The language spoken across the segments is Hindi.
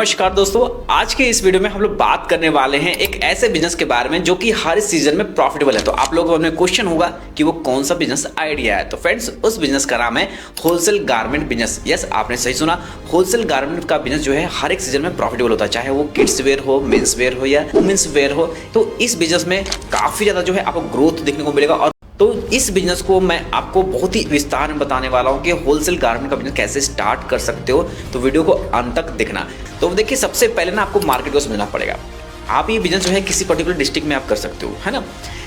नमस्कार दोस्तों, आज के इस वीडियो में हम लोग बात करने वाले हैं एक ऐसे बिजनेस के बारे में जो कि हर सीजन में प्रॉफिटेबल है। तो आप लोगों में क्वेश्चन होगा कि वो कौन सा बिजनेस आइडिया है। तो फ्रेंड्स, उस बिजनेस का नाम है होलसेल गारमेंट बिजनेस। यस, आपने सही सुना, होलसेल गारमेंट का बिजनेस जो है हर एक सीजन में प्रॉफिटेबल होता है, चाहे वो किड्स वेयर हो, मेंस वेयर हो या वुमेन्स वेयर हो। तो इस बिजनेस में काफी ज्यादा जो है आपको ग्रोथ देखने को मिलेगा। और तो इस बिजनेस को मैं आपको बहुत ही विस्तार में बताने वाला हूं कि होलसेल गारमेंट का बिजनेस कैसे स्टार्ट कर सकते हो। तो वीडियो को अंत तक देखना। तो देखिए, सबसे पहले ना आपको मार्केट को समझना पड़ेगा। आप ये बिजनेस जो है किसी पर्टिकुलर डिस्ट्रिक्ट में आप कर सकते हो, है ना।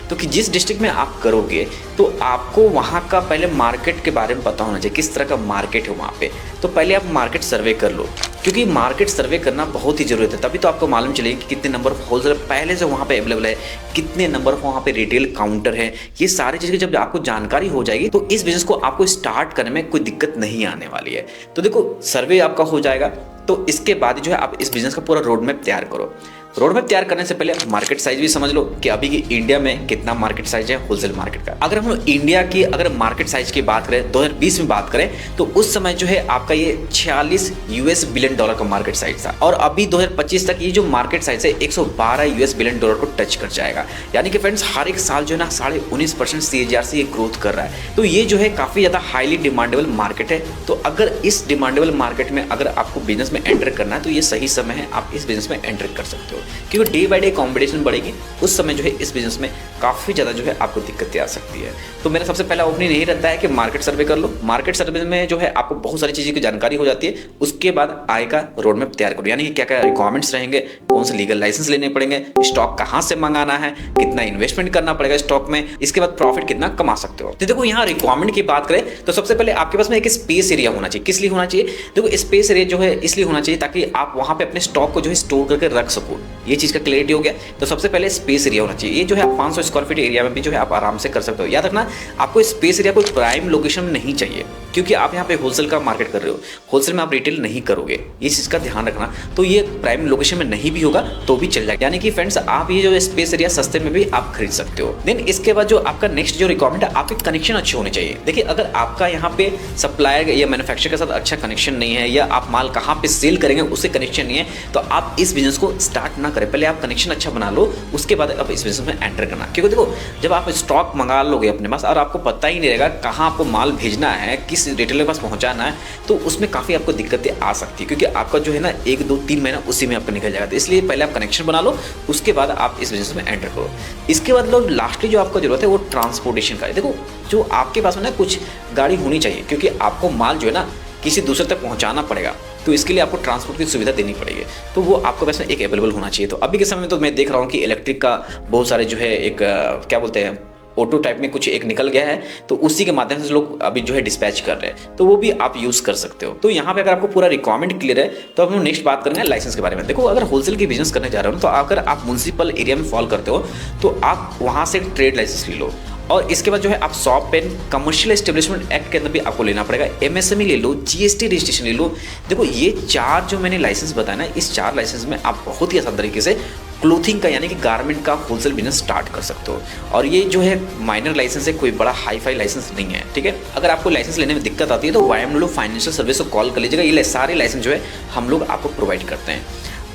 तो कि जिस डिस्ट्रिक्ट में आप करोगे तो आपको वहाँ का पहले मार्केट के बारे में पता होना चाहिए, किस तरह का मार्केट है वहाँ पे। तो पहले आप मार्केट सर्वे कर लो, क्योंकि मार्केट सर्वे करना बहुत ही जरूरत है। तभी तो आपको मालूम चलेगा कि कितने नंबर ऑफ होलसेलर पहले से वहाँ पे अवेलेबल है, कितने नंबर ऑफ वहाँ पे रिटेल काउंटर है। ये सारी चीज़ें जब आपको जानकारी हो जाएगी तो इस बिजनेस को आपको स्टार्ट करने में कोई दिक्कत नहीं आने वाली है। तो देखो, सर्वे आपका हो जाएगा, तो इसके बाद जो है आप इस बिजनेस का पूरा रोड मैप तैयार करो। रोड मैप तैयार करने से पहले मार्केट साइज भी समझ लो कि अभी की इंडिया में कितना मार्केट साइज है होलसेल मार्केट का। अगर हम इंडिया की अगर मार्केट साइज की बात करें, 2020 में बात करें, तो उस समय जो है आपका ये 46 यूएस बिलियन डॉलर का मार्केट साइज था। और अभी 2025 तक ये जो मार्केट साइज है 112 यूएस बिलियन डॉलर को टच कर जाएगा। यानी कि फ्रेंड्स, हर एक साल जो है ना 19.5% CAGR से ये ग्रोथ कर रहा है। तो ये जो है काफी ज्यादा हाईली डिमांडेबल मार्केट है। तो अगर इस डिमांडेबल मार्केट में अगर आपको बिजनेस में एंटर करना है तो ये सही समय है, आप इस बिजनेस में एंटर कर सकते हो। क्योंकि डे बाय डे कॉम्पिटिशन बढ़ेगी, उस समय जो है इस बिजनेस में काफ़ी ज़्यादा जो है आपको दिक्कतें आ सकती है। तो मेरा सबसे पहला ओपनिंग यही रहता है कि मार्केट सर्वे कर लो। मार्केट सर्वे में जो है आपको बहुत सारी चीज़ों की जानकारी हो जाती है। उसके बाद आय का रोड मैप तैयार करो, यानी कि क्या क्या रिक्वायरमेंट्स रहेंगे, कौन से लीगल लाइसेंस लेने पड़ेंगे, स्टॉक कहाँ से मंगाना है, कितना इन्वेस्टमेंट करना पड़ेगा स्टॉक में, इसके बाद प्रॉफिट कितना कमा सकते हो। तो देखो, यहाँ रिक्वायरमेंट की बात करें तो सबसे पहले आपके पास में एक स्पेस एरिया होना चाहिए। किस लिए होना चाहिए? देखो, स्पेस एरिया जो है इसलिए होना चाहिए ताकि आप वहाँ पे अपने स्टॉक को जो है स्टोर करके रख सको। ये चीज़ का क्लियरिटी हो गया। तो सबसे पहले स्पेस एरिया होना चाहिए। ये जो है आप 500 स्क्वायर फीट एरिया में भी जो है आप आराम से कर सकते हो। याद रखना, आपको स्पेस एरिया कोई प्राइम लोकेशन में नहीं चाहिए, क्योंकि आप यहाँ पे होलसेल का मार्केट कर रहे हो, होलसेल में आप रिटेल नहीं करोगे, इस चीज़ का ध्यान रखना। तो ये प्राइम लोकेशन में नहीं भी होगा तो भी चल जाएगा। यानी कि फ्रेंड्स, आप ये जो स्पेस एरिया सस्ते में भी आप खरीद सकते हो। देन इसके बाद जो आपका नेक्स्ट जो रिक्वायरमेंट है, आपके कनेक्शन अच्छे होने चाहिए। देखिए, अगर आपका यहाँ पे सप्लायर या मैन्युफैक्चरर के साथ अच्छा कनेक्शन नहीं है, या आप माल कहाँ पे सेल करेंगे उससे कनेक्शन नहीं है, तो आप इस बिजनेस को स्टार्ट ना करें। पहले आप कनेक्शन अच्छा बना लो, उसके बाद आप इस बिजनेस में एंटर करना। क्योंकि देखो, जब आप स्टॉक मंगा लोगे अपने पास और आपको पता ही नहीं रहेगा कहाँ आपको माल भेजना है, किस रिटेलर के पास पहुँचाना है, तो उसमें काफ़ी आपको दिक्कतें आ सकती है। क्योंकि आपका जो है ना 1, 2, 3 महीना उसी में आपका निकल जाएगा। तो इसलिए पहले आप कनेक्शन बना लो, उसके बाद आप इस बिजनेस में एंटर करो। इसके बाद लोग लास्टली जो आपको जरूरत है वो ट्रांसपोर्टेशन का है। देखो, जो आपके पास में ना कुछ गाड़ी होनी चाहिए, क्योंकि आपको माल जो है ना किसी दूसरे तक पहुंचाना पड़ेगा, तो इसके लिए आपको ट्रांसपोर्ट की सुविधा देनी पड़ेगी। तो वो आपको वैसे एक अवेलेबल होना चाहिए। तो अभी के समय में तो मैं देख रहा हूँ कि इलेक्ट्रिक का बहुत सारे जो है एक क्या बोलते हैं, ऑटो टाइप में कुछ एक निकल गया है, तो उसी के माध्यम से लोग अभी जो है डिस्पैच कर रहे हैं। तो वो भी आप यूज़ कर सकते हो। तो यहाँ पे अगर आपको पूरा रिक्वायरमेंट क्लियर है तो अब हम नेक्स्ट बात करेंगे लाइसेंस के बारे में। देखो, अगर होलसेल की बिजनेस करने जा रहे हो तो अगर आप म्युनिसिपल एरिया में फॉल करते हो तो आप वहाँ से ट्रेड लाइसेंस ले लो। और इसके बाद जो है आप शॉप पेन कमर्शियल एस्टेब्लिशमेंट एक्ट के अंदर भी आपको लेना पड़ेगा, MSME ले लो, GST रजिस्ट्रेशन ले लो। देखो, ये 4 जो मैंने लाइसेंस बताया ना, इस 4 लाइसेंस में आप बहुत ही आसान तरीके से क्लोथिंग का यानी कि गारमेंट का होलसेल बिजनेस स्टार्ट कर सकते हो। और ये जो है माइनर लाइसेंस है, कोई बड़ा हाई फाई लाइसेंस नहीं है, ठीक है। अगर आपको लाइसेंस लेने में दिक्कत आती है तो YMLO फाइनेंशियल सर्विस को कॉल कर लीजिएगा। ये सारे लाइसेंस जो है हम लोग आपको प्रोवाइड करते हैं।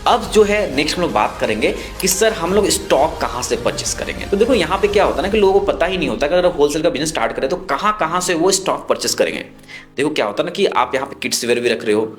अब जो है नेक्स्ट हम लोग बात करेंगे कि सर हम लोग स्टॉक कहाँ से परचेस करेंगे। तो देखो, यहाँ पे क्या होता है ना कि लोगों को पता ही नहीं होता कि अगर होलसेल का बिजनेस स्टार्ट करें तो कहाँ से वो स्टॉक परचेस करेंगे। देखो, क्या होता है ना कि आप यहाँ पे किड्स वेयर भी रख रहे हो,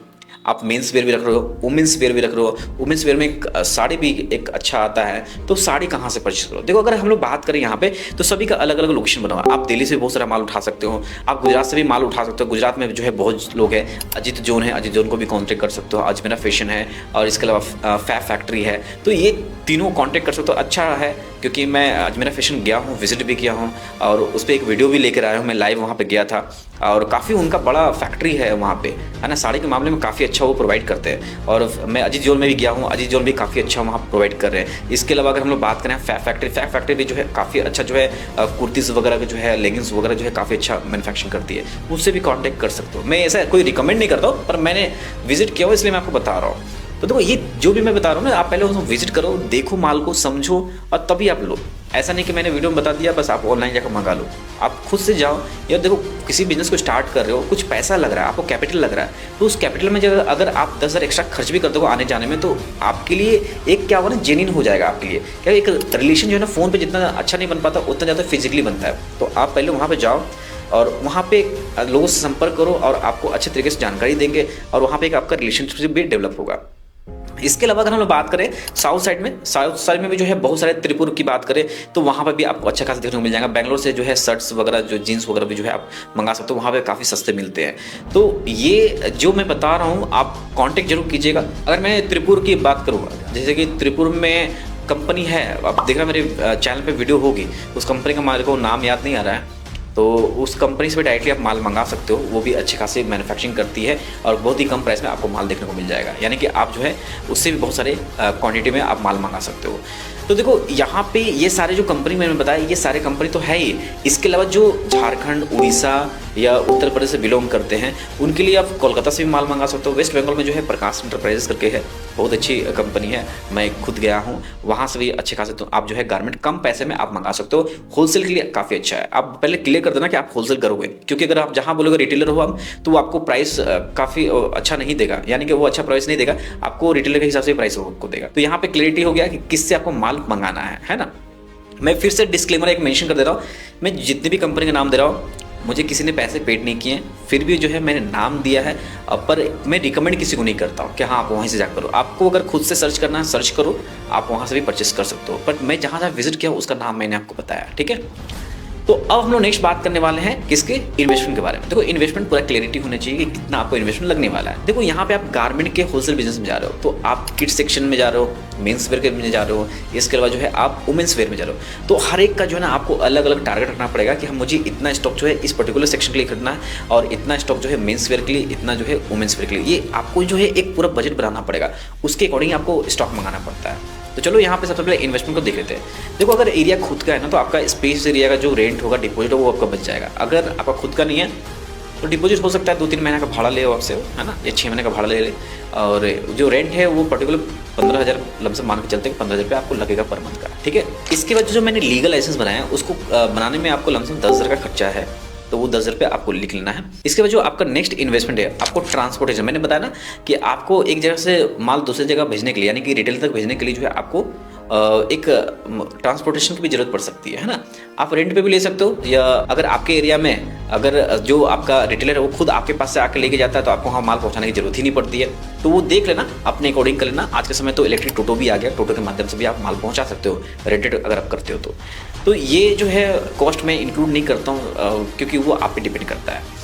आप मेंस वेयर भी रख रहे हो, वुमेन्स वेयर भी रख रहे हो। वुमेन्स वेयर में एक साड़ी भी एक अच्छा आता है, तो साड़ी कहाँ से परचेस करो। देखो, अगर हम लोग बात करें यहाँ पे तो सभी का अलग अलग लोकेशन बना हुआ है। आप दिल्ली से बहुत सारा माल उठा सकते हो, आप गुजरात से भी माल उठा सकते हो। गुजरात में जो है बहुत लोग हैं, अजीत जोन है, अजीत जोन को भी कॉन्टेक्ट कर सकते हो। अजमेरा फैशन है, और इसके अलावा फैब फैक्ट्री है। तो ये तीनों कॉन्टेक्ट कर सकते हो। अच्छा है, क्योंकि मैं अजमेरा फैशन गया हूँ, विजिट भी किया हूँ, और उस पर एक वीडियो भी लेकर आया हूँ। मैं लाइव वहाँ पे गया था, और काफ़ी उनका बड़ा फैक्ट्री है वहाँ पे, है ना। साड़ी के मामले में काफ़ी अच्छा वो प्रोवाइड करते हैं। और मैं अजीत जोन में भी गया हूँ, अजीत जोन भी काफ़ी अच्छा वहाँ प्रोवाइड कर रहे हैं। इसके अलावा अगर हम लोग बात करें फैब फैक्ट्री भी जो है काफ़ी अच्छा जो है कुर्तीज़ वगैरह का जो है, लेगिंग्स वगैरह जो है काफ़ी अच्छा मैन्युफैक्चरिंग करती है। उससे भी कॉन्टैक्ट कर सकते हो। मैं ऐसा कोई रिकमेंड नहीं करता हूँ, पर मैंने विजिट किया हो इसलिए मैं आपको बता रहा हूँ। तो देखो ये जो भी मैं बता रहा हूँ ना, आप पहले उसको विजिट करो, देखो माल को, समझो और तभी आप लो। ऐसा नहीं कि मैंने वीडियो में बता दिया बस आप ऑनलाइन जाकर मंगा लो। आप खुद से जाओ यार। देखो किसी बिजनेस को स्टार्ट कर रहे हो, कुछ पैसा लग रहा है, आपको कैपिटल लग रहा है, तो उस कैपिटल में जब अगर आप 10,000 एक्स्ट्रा खर्च भी कर दोगे आने जाने में, तो आपके लिए एक क्या होगा ना, जेन्युइन हो जाएगा आपके लिए। क्या एक रिलेशन जो है ना फ़ोन पर जितना अच्छा नहीं बन पाता उतना ज़्यादा फिजिकली बनता है। तो आप पहले वहाँ पर जाओ और वहाँ पे लोगों से संपर्क करो और आपको अच्छे तरीके से जानकारी देंगे और वहाँ पे एक आपका रिलेशनशिप भी डेवलप होगा। इसके अलावा अगर हम लोग बात करें साउथ साइड में भी जो है बहुत सारे त्रिपुर की बात करें तो वहाँ पर भी आपको अच्छा खासा देखने को मिल जाएगा। बेंगलोर से जो है शर्ट्स वगैरह, जो जीन्स वगैरह भी जो है आप मंगा सकते हो, वहाँ पे काफ़ी सस्ते मिलते हैं। तो ये जो मैं बता रहा हूँ आप कांटेक्ट जरूर कीजिएगा। अगर मैं त्रिपुर की बात करूँगा, जैसे कि त्रिपुर में कंपनी है, आप देख रहे मेरे चैनल पर वीडियो होगी, उस कंपनी का मेरे को नाम याद नहीं आ रहा है, तो उस कंपनी से डायरेक्टली आप माल मंगा सकते हो। वो भी अच्छे खासी मैन्युफैक्चरिंग करती है और बहुत ही कम प्राइस में आपको माल देखने को मिल जाएगा। यानी कि आप जो है उससे भी बहुत सारे क्वांटिटी में आप माल मंगा सकते हो। तो देखो यहाँ पे ये सारे जो कंपनी मैंने बताया, ये सारे कंपनी तो है ही। इसके अलावा जो झारखंड, उड़ीसा या उत्तर प्रदेश से बिलोंग करते हैं उनके लिए आप कोलकाता से भी माल मंगा सकते हो। वेस्ट बंगाल में जो है प्रकाश एंटरप्राइजेस करके है, बहुत अच्छी कंपनी है, मैं खुद गया हूँ वहाँ से भी अच्छे खासे। तो आप जो है गारमेंट कम पैसे में आप मंगा सकते हो। होलसेल के लिए काफ़ी अच्छा है। आप पहले क्लियर कर देना कि आप होलसेल करोगे, क्योंकि अगर आप जहाँ बोलोगे रिटेलर हो आप, तो वो आपको प्राइस काफ़ी अच्छा नहीं देगा, यानी कि वो अच्छा प्राइस नहीं देगा आपको, रिटेलर के हिसाब से प्राइस आपको देगा। तो यहाँ पे क्लियरिटी हो गया कि किससे आपको माल मंगाना है ना। मैं फिर से डिस्क्लेमर एक मेंशन कर दे रहा हूँ, मैं जितनी भी कंपनी का नाम दे रहा हूँ मुझे किसी ने पैसे पेड नहीं किए, फिर भी जो है मैंने नाम दिया है, पर मैं रिकमेंड किसी को नहीं करता हूँ कि हाँ आप वहीं से जाकर करो। आपको अगर खुद से सर्च करना है सर्च करो, आप वहाँ से भी परचेस कर सकते हो, बट मैं जहाँ जहाँ विजिट किया उसका नाम मैंने आपको बताया, ठीक है। तो अब हम लोग नेक्स्ट बात करने वाले हैं किसके, इन्वेस्टमेंट के बारे में। देखो इन्वेस्टमेंट पूरा क्लैरिटी होनी चाहिए कि कितना आपको इन्वेस्टमेंट लगने वाला है। देखो यहाँ पे आप गारमेंट के होलसेल बिजनेस में जा रहे हो, तो आप किड्स सेक्शन में जा रहे हो, मेंस वेयर के में जा रहे हो, इसके अलावा जो है आप वुमेंस वेयर में जा रहे हो। तो हर एक का जो है ना आपको अलग अलग टारगेट रखना पड़ेगा कि हम मुझे इतना स्टॉक जो है इस पर्टिकुलर सेक्शन के लिए खरीदना है और इतना स्टॉक जो है मेंस वेयर के लिए, इतना जो है वुमेंस वेयर के लिए। ये आपको जो है एक पूरा बजट बनाना पड़ेगा, उसके अकॉर्डिंग आपको स्टॉक मंगाना पड़ता है। तो चलो यहाँ पे सबसे पहले इन्वेस्टमेंट को देख लेते हैं। देखो अगर एरिया खुद का है ना, तो आपका स्पेस एरिया का जो रेंट होगा, डिपॉजिट होगा, वो आपका बच जाएगा। अगर आपका खुद का नहीं है तो डिपॉजिट हो सकता है 2-3 महीने का भाड़ा ले आपसे, है ना, या 6 महीने का भाड़ा ले ले। और जो रेंट है वो पर्टिकुलर 15,000 लमसम मान के चलते हैं, 15,000 रुपये आपको लगेगा पर मंथ का, ठीक है। इसके बाद जो मैंने लीगल लाइसेंस बनाया उसको बनाने में आपको लमसम 10,000 का खर्चा है, तो वो 10,000 रुपये आपको लिख लेना है। इसके बाद जो आपका नेक्स्ट इन्वेस्टमेंट है, आपको ट्रांसपोर्टेशन, मैंने बताया ना कि आपको एक जगह से माल दूसरी जगह भेजने के लिए, यानी कि रिटेल तक भेजने के लिए जो है आपको एक ट्रांसपोर्टेशन की भी जरूरत पड़ सकती है ना। आप रेंट पे भी ले सकते हो, या अगर आपके एरिया में अगर जो आपका रिटेलर है वो खुद आपके पास से आके लेके जाता है तो आपको वहाँ माल पहुँचाने की जरूरत ही नहीं पड़ती है। तो वो देख लेना, अपने अकॉर्डिंग कर लेना। आज के समय तो इलेक्ट्रिक टोटो भी आ गया, टोटो के माध्यम से भी आप माल पहुँचा सकते हो, रेंटेड अगर आप करते हो तो ये जो है कॉस्ट में इंक्लूड नहीं करता हूँ क्योंकि वो आप पे डिपेंड करता है।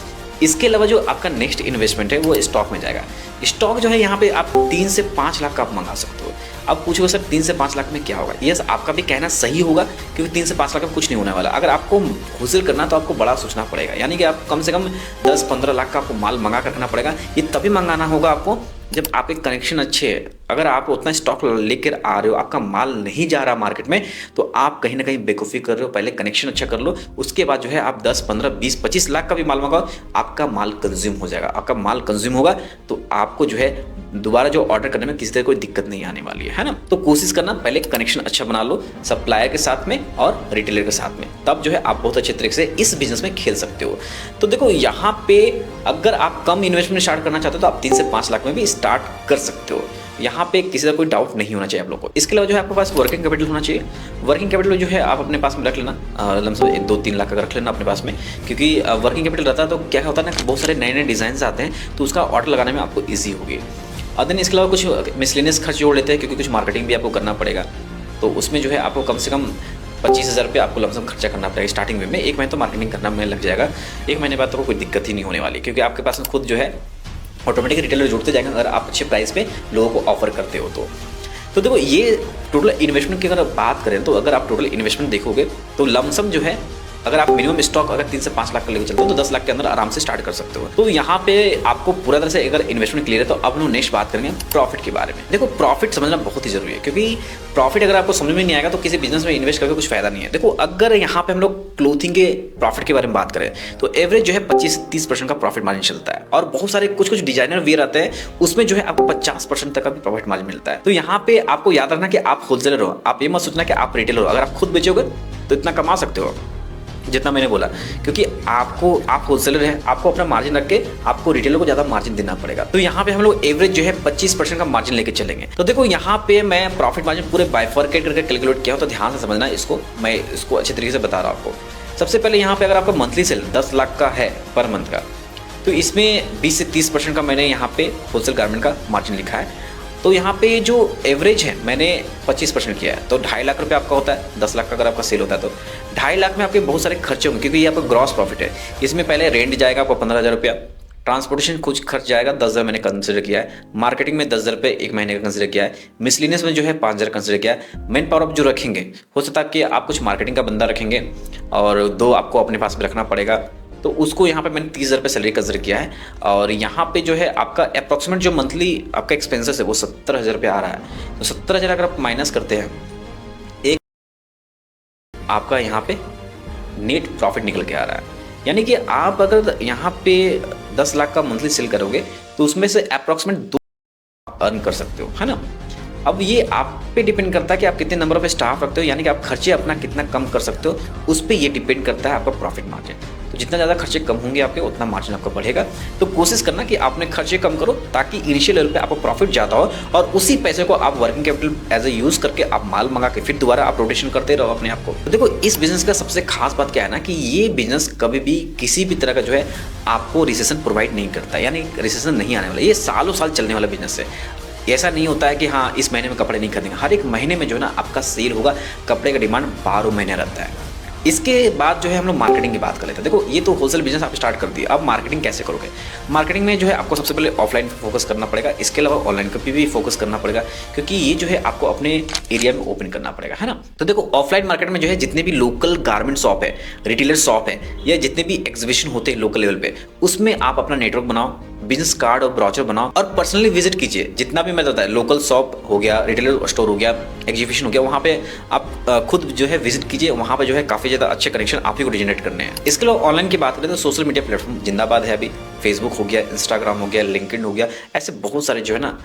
इसके अलावा जो आपका नेक्स्ट इन्वेस्टमेंट है वो स्टॉक में जाएगा। स्टॉक जो है यहाँ पे आप 3 से 5 लाख का आप मंगा सकते हो। अब पूछोगे सर 3 से 5 लाख में क्या होगा? यस, आपका भी कहना सही होगा, क्योंकि 3 से 5 लाख में कुछ नहीं होने वाला। अगर आपको होलसेल करना तो आपको बड़ा सोचना पड़ेगा, यानी कि आप कम से कम 10-15 लाख का आपको माल मंगा कर रखना पड़ेगा। ये तभी मंगाना होगा आपको जब आपके कनेक्शन अच्छे है। अगर आप उतना स्टॉक लेकर आ रहे हो, आपका माल नहीं जा रहा मार्केट में, तो आप कहीं ना कहीं बेवकूफ़ी कर रहे हो। पहले कनेक्शन अच्छा कर लो, उसके बाद जो है आप 10, 15, 20, 25 लाख का भी माल मंगाओ, आपका माल कंज्यूम हो जाएगा। आपका माल कंज्यूम होगा तो आपको जो है दोबारा जो ऑर्डर करने में किसी तरह कोई दिक्कत नहीं आने वाली है ना। तो कोशिश करना पहले कनेक्शन अच्छा बना लो सप्लायर के साथ में और रिटेलर के साथ में, तब जो है आप बहुत अच्छे तरीके से इस बिजनेस में खेल सकते हो। तो देखो यहाँ पे अगर आप कम इन्वेस्टमेंट स्टार्ट करना चाहते हो तो आप 3 से 5 लाख में भी स्टार्ट कर सकते हो। यहाँ पे किसी का कोई डाउट नहीं होना चाहिए आप लोगों को। इसके अलावा जो है आपके पास वर्किंग कैपिटल होना चाहिए। वर्किंग कैपिटल जो है आप अपने पास में रख लेना, लमसम 2-3 लाख का रख लेना अपने पास में, क्योंकि वर्किंग कैपिटल रहता है तो क्या होता है ना, बहुत सारे नए नए डिज़ाइन आते हैं तो उसका ऑर्डर लगाने में आपको ईजी होगी। और देन इसके अलावा कुछ मिसलेनियस खर्च जोड़ लेते हैं, क्योंकि कुछ मार्केटिंग भी आपको करना पड़ेगा। तो उसमें जो है आपको कम से कम 25,000 रुपये आपको लमसम खर्चा करना पड़ेगा स्टार्टिंग में। 1 महीने तो मार्केटिंग करना में लग जाएगा, 1 महीने बाद तो कोई दिक्कत ही नहीं होने वाली, क्योंकि आपके पास खुद जो है ऑटोमेटिक रिटेलर जुड़ते जाएंगे अगर आप अच्छे प्राइस पे लोगों को ऑफर करते हो तो देखो ये टोटल इन्वेस्टमेंट की अगर बात करें तो अगर आप टोटल इन्वेस्टमेंट देखोगे तो लमसम जो है अगर आप मिनिमम स्टॉक अगर 3 से 5 लाख का लेकर चलते हो तो 10 लाख के अंदर आराम से स्टार्ट कर सकते हो। तो यहाँ पे आपको पूरा तरह से अगर इन्वेस्टमेंट क्लियर है तो अब हम नेक्स्ट बात करेंगे प्रॉफिट के बारे में। देखो प्रॉफिट समझना बहुत ही जरूरी है, क्योंकि प्रॉफिट अगर आपको समझ में नहीं आएगा तो किसी बिजनेस में इन्वेस्ट करके कुछ फायदा नहीं है। देखो अगर यहाँ पे हम लोग क्लोथिंग के प्रॉफिट के बारे में बात करें तो एवरेज जो है 25 से 30% का प्रॉफिट मार्जिन चलता है, और बहुत सारे कुछ डिजाइनर वियर आते हैं उसमें जो है आपको 50% तक का भी प्रॉफिट मार्जिन मिलता है। तो यहाँ पे आपको याद रखना कि आप होलसेलर हो, आप ये मत सोचना कि आप रिटेलर हो। अगर आप खुद बेचोगे तो इतना कमा सकते हो जितना मैंने बोला, क्योंकि आप होलसेलर है, आपको अपना मार्जिन रख के आपको रिटेलर को ज्यादा मार्जिन देना पड़ेगा। तो यहाँ पे हम लोग एवरेज जो है 25% का मार्जिन लेके चलेंगे। तो देखो यहाँ पे मैं प्रॉफिट मार्जिन पूरे बाइफर्केट करके कैलकुलेट किया हूं, तो ध्यान से समझना इसको, मैं इसको अच्छे तरीके से बता रहा हूँ आपको। सबसे पहले यहाँ पे अगर आपका मंथली सेल 10 लाख का है पर मंथ का, तो इसमें 20 से 30% का मैंने यहाँ पे होलसेल गारमेंट का मार्जिन लिखा है। तो यहाँ पे जो एवरेज है मैंने 25% किया है, तो 2.5 लाख रुपये आपका होता है। 10 लाख का अगर आपका सेल होता है तो 2.5 लाख में आपके बहुत सारे खर्चे होंगे, क्योंकि ये आपका ग्रॉस प्रॉफिट है। इसमें पहले रेंट जाएगा आपको 15,000 रुपया, ट्रांसपोर्टेशन कुछ खर्च जाएगा 10,000 मैंने कंसिडर किया है, मार्केटिंग में 10,000 रुपये एक महीने का कंसिडर किया है, मिसलिनियस में जो है 5,000 कंसिडर किया है। मैन पावर आप जो रखेंगे, हो सकता है कि आप कुछ मार्केटिंग का बंदा रखेंगे और 2 आपको अपने पास में रखना पड़ेगा, तो उसको यहाँ पे मैंने 30,000 रुपये सैलरी कंसिडर किया है। और यहाँ पे जो है आपका अप्रॉक्सीमेट जो मंथली आपका एक्सपेंसेस है वो 70,000 रुपये आ रहा है। तो 70,000 अगर आप माइनस करते हैं, एक आपका यहाँ पे नेट प्रॉफिट निकल के आ रहा है। यानी कि आप अगर यहाँ पे 10 लाख का मंथली सेल करोगे तो उसमें से अप्रॉक्सीमेट 2 अर्न कर सकते हो, है ना। अब ये आप पे डिपेंड करता है कि आप कितने नंबर ऑफ स्टाफ रखते हो, यानी कि आप खर्चे अपना कितना कम कर सकते हो, उस पर ये डिपेंड करता है आपका प्रॉफिट मार्जिन। तो जितना ज़्यादा खर्चे कम होंगे आपके उतना मार्जिन आपका बढ़ेगा। तो कोशिश करना कि आपने खर्चे कम करो ताकि इनिशियल लेवल पे आपको प्रॉफिट ज़्यादा हो, और उसी पैसे को आप working capital as a use करके आप माल मंगा के फिर दोबारा आप रोटेशन करते रहो अपने आप को। तो देखो इस बिजनेस का सबसे खास बात क्या है ना, कि ये बिजनेस कभी भी किसी भी तरह का जो है आपको रिसेशन प्रोवाइड नहीं करता, यानी रिसेशन नहीं आने वाला। ये सालों साल चलने वाला बिजनेस है। ऐसा नहीं होता है कि हाँ इस महीने में कपड़े नहीं खरीदेंगे, हर एक महीने में जो है ना आपका सेल होगा। कपड़े का डिमांड 12 महीने रहता है। इसके बाद जो है हम लोग मार्केटिंग की बात कर लेते हैं। देखो ये तो होलसेल बिजनेस आप स्टार्ट कर दिए, अब मार्केटिंग कैसे करोगे। मार्केटिंग में जो है आपको सबसे पहले ऑफलाइन पे फोकस करना पड़ेगा, इसके अलावा ऑनलाइन पे भी फोकस करना पड़ेगा, क्योंकि ये जो है आपको अपने एरिया में ओपन करना पड़ेगा, है ना। तो देखो ऑफलाइन मार्केट में जो है जितने भी लोकल गारमेंट शॉप है, रिटेलर शॉप है, या जितने भी एग्जीबिशन होते हैं लोकल लेवल पे, उसमें आप अपना नेटवर्क बनाओ, बिजनेस कार्ड और ब्राउचर बनाओ और पर्सनली विजिट कीजिए। जितना भी मैं बताया, लोकल शॉप हो गया, रिटेलर स्टोर हो गया, एग्जीबिशन हो गया, वहाँ पे आप खुद जो है विजिट कीजिए। वहाँ पे जो है काफ़ी ज़्यादा अच्छे कनेक्शन आप ही को जनरेट करने हैं। इसके अलावा ऑनलाइन की बात करें तो सोशल मीडिया प्लेटफॉर्म जिंदाबाद है। अभी फेसबुक हो गया, इंस्टाग्राम हो गया, लिंक्डइन हो गया, ऐसे बहुत सारे जो है ना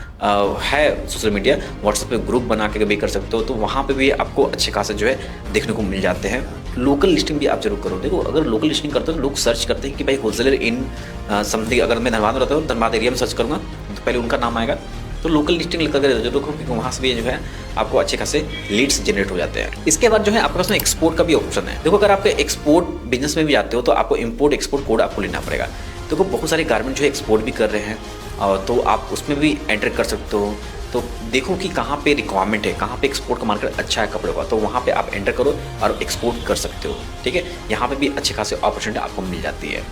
है सोशल मीडिया। व्हाट्सएप पे ग्रुप बना के भी कर सकते हो, तो वहाँ पे भी आपको अच्छे खासे जो है देखने को मिल जाते हैं। लोकल लिस्टिंग भी आप जरूर करो। देखो अगर लोकल लिस्टिंग करते हो तो लोग सर्च करते हैं कि भाई होलसेलर इन समथिंग। अगर मैं धनबाद में रहता हूँ, धनबाद एरिया में सर्च करूँगा तो पहले उनका नाम आएगा। तो लोकल लिस्टिंग लिख करके जरूर करो, क्योंकि वहाँ से भी जो है आपको अच्छे खासे लीड्स जनरेट हो जाते हैं। इसके बाद जो है आपके पास में एक्सपोर्ट का भी ऑप्शन है। देखो अगर आप एक्सपोर्ट बिजनेस में भी जाते हो तो आपको इम्पोर्ट एक्सपोर्ट कोड आपको लेना पड़ेगा। देखो बहुत सारे गारमेंट जो है एक्सपोर्ट भी कर रहे हैं, और तो आप उसमें भी एंटर कर सकते हो। तो देखो कि कहाँ पे रिक्वायरमेंट है, कहाँ पे एक्सपोर्ट का मार्केट अच्छा है कपड़ों का, तो वहाँ पे आप एंटर करो और एक्सपोर्ट कर सकते हो। ठीक है, यहाँ पे भी अच्छे खासे अपॉर्चुनिटी आपको मिल जाती है।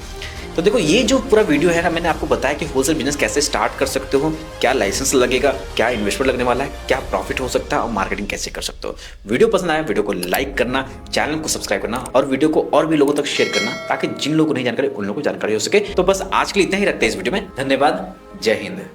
तो देखो ये जो पूरा वीडियो है ना, मैंने आपको बताया कि होलसेल बिजनेस कैसे स्टार्ट कर सकते हो, क्या लाइसेंस लगेगा, क्या इन्वेस्टमेंट लगने वाला है, क्या प्रॉफिट हो सकता है और मार्केटिंग कैसे कर सकते हो। वीडियो पसंद आया वीडियो को लाइक करना, चैनल को सब्सक्राइब करना और वीडियो को और भी लोगों तक शेयर करना, ताकि जिन लोगों को नहीं जानकारी उन लोगों को जानकारी हो सके। तो बस आज के लिए इतना ही रखते हैं इस वीडियो में। धन्यवाद, जय हिंद।